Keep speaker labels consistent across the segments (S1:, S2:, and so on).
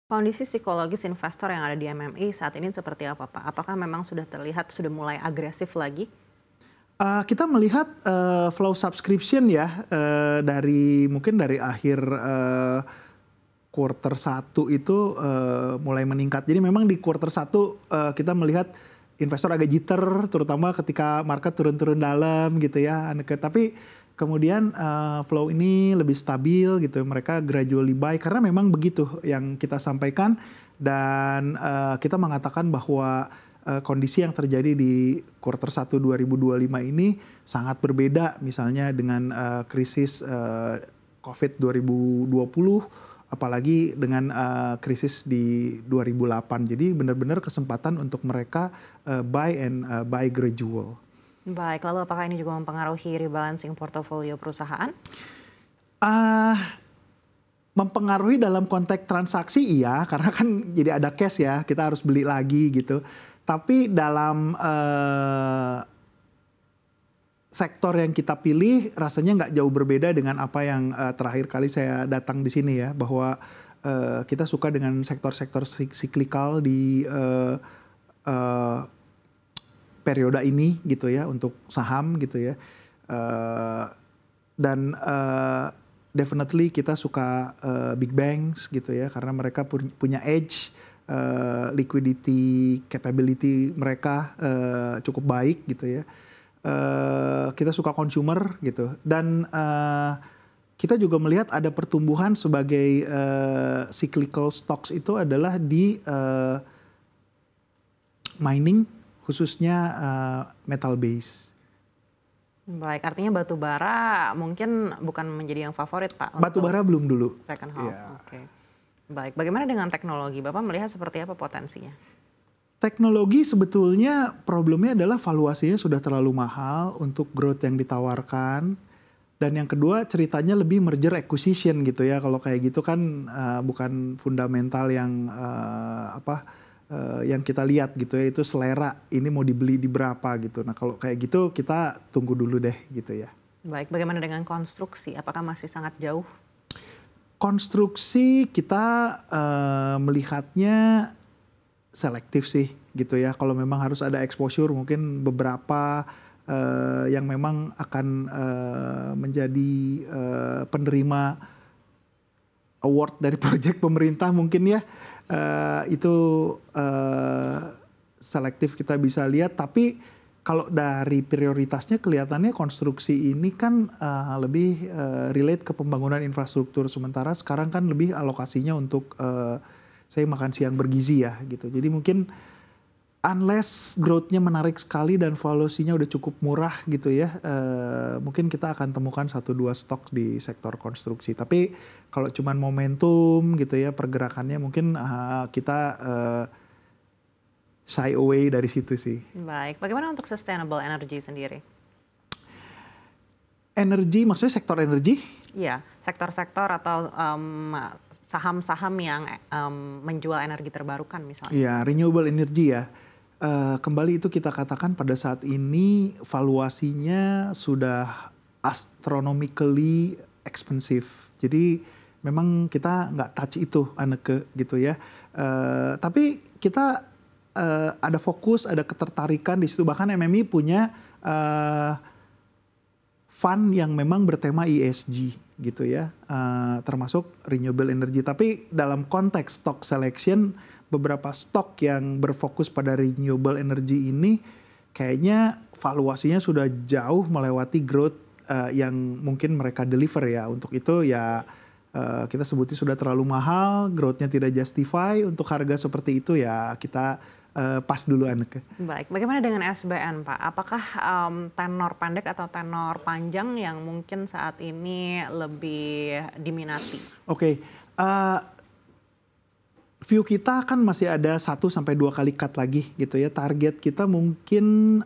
S1: Kondisi psikologis investor yang ada di MMI saat ini seperti apa, Pak? Apakah memang sudah terlihat sudah mulai agresif lagi?
S2: Kita melihat, flow subscription ya, mungkin dari akhir, quarter 1 itu, mulai meningkat. Jadi memang di quarter 1, kita melihat investor agak jitter terutama ketika market turun-turun dalam gitu ya, tapi kemudian, flow ini lebih stabil gitu, mereka gradually buy karena memang begitu yang kita sampaikan dan, kita mengatakan bahwa, kondisi yang terjadi di quarter 1 2025 ini sangat berbeda misalnya dengan, krisis, Covid 2020, apalagi dengan, krisis di 2008. Jadi benar-benar kesempatan untuk mereka, buy gradual.
S1: Baik, lalu apakah ini juga mempengaruhi rebalancing portofolio perusahaan?
S2: Ah, Mempengaruhi dalam konteks transaksi iya, karena kan jadi ada cash ya, kita harus beli lagi gitu. Tapi dalam, sektor yang kita pilih rasanya nggak jauh berbeda dengan apa yang, terakhir kali saya datang di sini ya, bahwa, kita suka dengan sektor-sektor cyclical di, eee, periode ini gitu ya, untuk saham gitu ya. Eee, dan, definitely kita suka, big banks gitu ya, karena mereka punya edge, liquidity capability mereka, cukup baik gitu ya. Kita suka consumer gitu dan, kita juga melihat ada pertumbuhan sebagai, cyclical stocks itu adalah di, mining khususnya, metal base.
S1: Baik, artinya batu bara mungkin bukan menjadi yang favorit, Pak,
S2: Batu
S1: untuk
S2: bara belum dulu.
S1: second half.
S2: Iya.
S1: Oke. Baik, bagaimana dengan teknologi? Bapak melihat seperti apa potensinya?
S2: Teknologi sebetulnya problemnya adalah valuasinya sudah terlalu mahal untuk growth yang ditawarkan. Dan yang kedua ceritanya lebih merger acquisition gitu ya. Kalau kayak gitu kan, bukan fundamental yang, yang kita lihat gitu ya, itu selera ini mau dibeli di berapa gitu. Nah kalau kayak gitu kita tunggu dulu deh gitu ya.
S1: Baik, bagaimana dengan konstruksi? Apakah masih sangat jauh?
S2: Konstruksi kita, melihatnya selektif sih gitu ya. Kalau memang harus ada exposure mungkin beberapa, yang memang akan, menjadi, penerima award dari project pemerintah mungkin ya, itu, selektif kita bisa lihat. Tapi kalau dari prioritasnya kelihatannya konstruksi ini kan, lebih, relate ke pembangunan infrastruktur. Sementara sekarang kan lebih alokasinya untuk, saya makan siang bergizi ya gitu. Jadi mungkin unless growth-nya menarik sekali dan valuasinya udah cukup murah gitu ya, mungkin kita akan temukan 1-2 stok di sektor konstruksi. Tapi kalau cuman momentum gitu ya pergerakannya mungkin, kita, shy away dari situ sih.
S1: Baik, bagaimana untuk sustainable energy sendiri?
S2: Energi maksudnya sektor energi?
S1: Iya, sektor-sektor atau, saham-saham yang, menjual energi terbarukan misalnya.
S2: Iya, renewable energy ya. Kembali itu kita katakan pada saat ini valuasinya sudah astronomically expensive. Jadi memang kita nggak touch itu Anneke gitu ya. Tapi kita, ada fokus, ada ketertarikan di situ. Bahkan MMI punya, fund yang memang bertema ESG gitu ya, termasuk renewable energy. Tapi dalam konteks stock selection, beberapa stok yang berfokus pada renewable energy ini kayaknya valuasinya sudah jauh melewati growth, yang mungkin mereka deliver ya. Untuk itu ya, kita sebutnya sudah terlalu mahal, growth-nya tidak justify. Untuk harga seperti itu ya kita, pas dulu Anneke.
S1: Baik, bagaimana dengan SBN, Pak? Apakah, tenor pendek atau tenor panjang yang mungkin saat ini lebih diminati?
S2: Oke, view kita kan masih ada 1 sampai 2 kali cut lagi gitu ya. Target kita mungkin,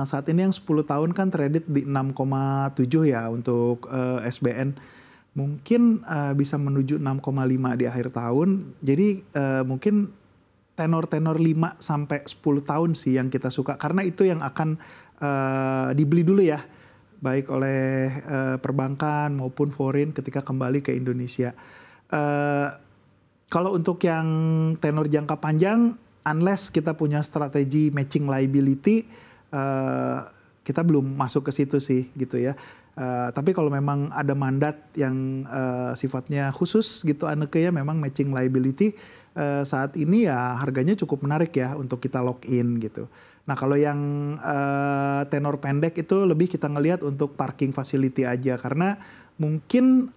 S2: saat ini yang 10 tahun kan traded di 6,7 ya untuk, SBN. Mungkin, bisa menuju 6,5 di akhir tahun. Jadi, mungkin tenor-tenor 5 sampai 10 tahun sih yang kita suka. Karena itu yang akan, dibeli dulu ya, baik oleh, perbankan maupun foreign ketika kembali ke Indonesia. Kalau untuk yang tenor jangka panjang, unless kita punya strategi matching liability, kita belum masuk ke situ sih gitu ya. Tapi kalau memang ada mandat yang sifatnya khusus gitu Anneke ya, memang matching liability saat ini ya harganya cukup menarik ya untuk kita lock in gitu. Nah kalau yang tenor pendek itu lebih kita ngelihat untuk parking facility aja, karena mungkin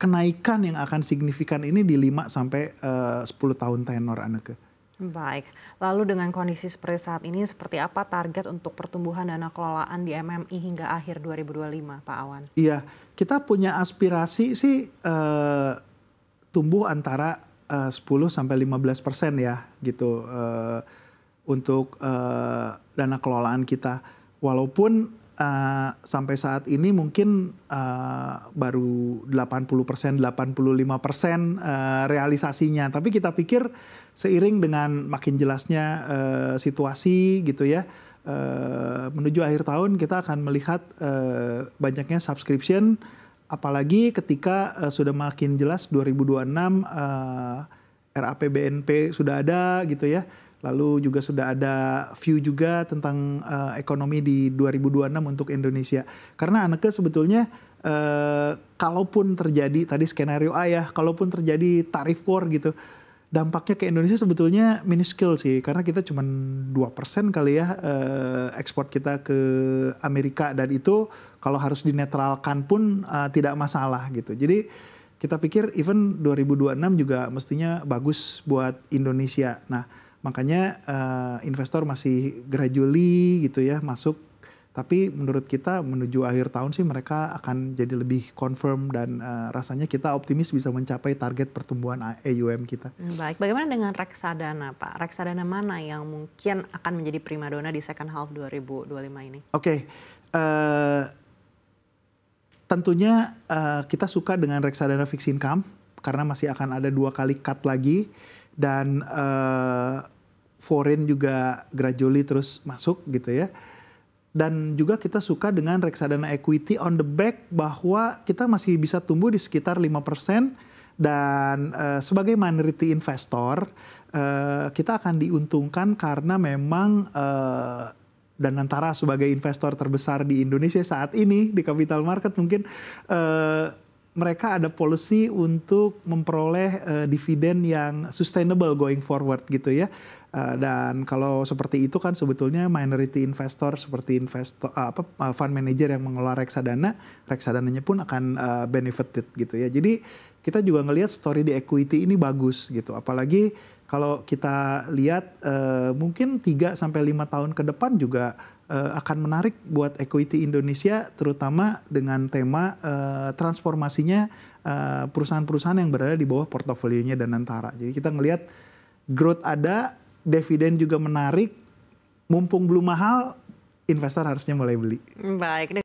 S2: kenaikan yang akan signifikan ini di 5 sampai 10 tahun tenor Anneke.
S1: Baik, lalu dengan kondisi seperti saat ini, seperti apa target untuk pertumbuhan dana kelolaan di MMI hingga akhir 2025, Pak Awan?
S2: Iya, kita punya aspirasi sih tumbuh antara 10 sampai 15% ya gitu untuk dana kelolaan kita. Walaupun sampai saat ini mungkin baru 80%, 85% realisasinya. Tapi kita pikir seiring dengan makin jelasnya situasi gitu ya, menuju akhir tahun kita akan melihat banyaknya subscription, apalagi ketika sudah makin jelas 2026 RAPBNP sudah ada gitu ya. Lalu juga sudah ada view juga tentang ekonomi di 2026 untuk Indonesia. Karena Anneke sebetulnya kalaupun terjadi tadi skenario A ya, kalaupun terjadi tarif war gitu, dampaknya ke Indonesia sebetulnya minuscule sih. Karena kita cuma 2% kali ya ekspor kita ke Amerika, dan itu kalau harus dinetralkan pun tidak masalah gitu. Jadi kita pikir even 2026 juga mestinya bagus buat Indonesia. Nah, makanya investor masih gradually gitu ya masuk, tapi menurut kita menuju akhir tahun sih mereka akan jadi lebih confirm, dan rasanya kita optimis bisa mencapai target pertumbuhan AUM kita.
S1: Baik, bagaimana dengan reksadana Pak? Reksadana mana yang mungkin akan menjadi primadona di second half 2025 ini?
S2: Oke, tentunya kita suka dengan reksadana fixed income karena masih akan ada 2 kali cut lagi, dan foreign juga gradually terus masuk gitu ya. Dan juga kita suka dengan reksadana equity on the back bahwa kita masih bisa tumbuh di sekitar 5%, dan sebagai minority investor kita akan diuntungkan karena memang Danantara sebagai investor terbesar di Indonesia saat ini di capital market mungkin mereka ada policy untuk memperoleh dividen yang sustainable going forward gitu ya. Dan kalau seperti itu kan sebetulnya minority investor seperti fund manager yang mengelola reksadana, reksadananya pun akan benefited gitu ya. Jadi kita juga ngelihat story di equity ini bagus gitu. Apalagi kalau kita lihat mungkin 3 sampai 5 tahun ke depan juga akan menarik buat equity Indonesia, terutama dengan tema transformasinya perusahaan-perusahaan yang berada di bawah portofolionya Danantara. Jadi kita ngelihat growth ada, dividen juga menarik, mumpung belum mahal, investor harusnya mulai beli.
S1: Baik.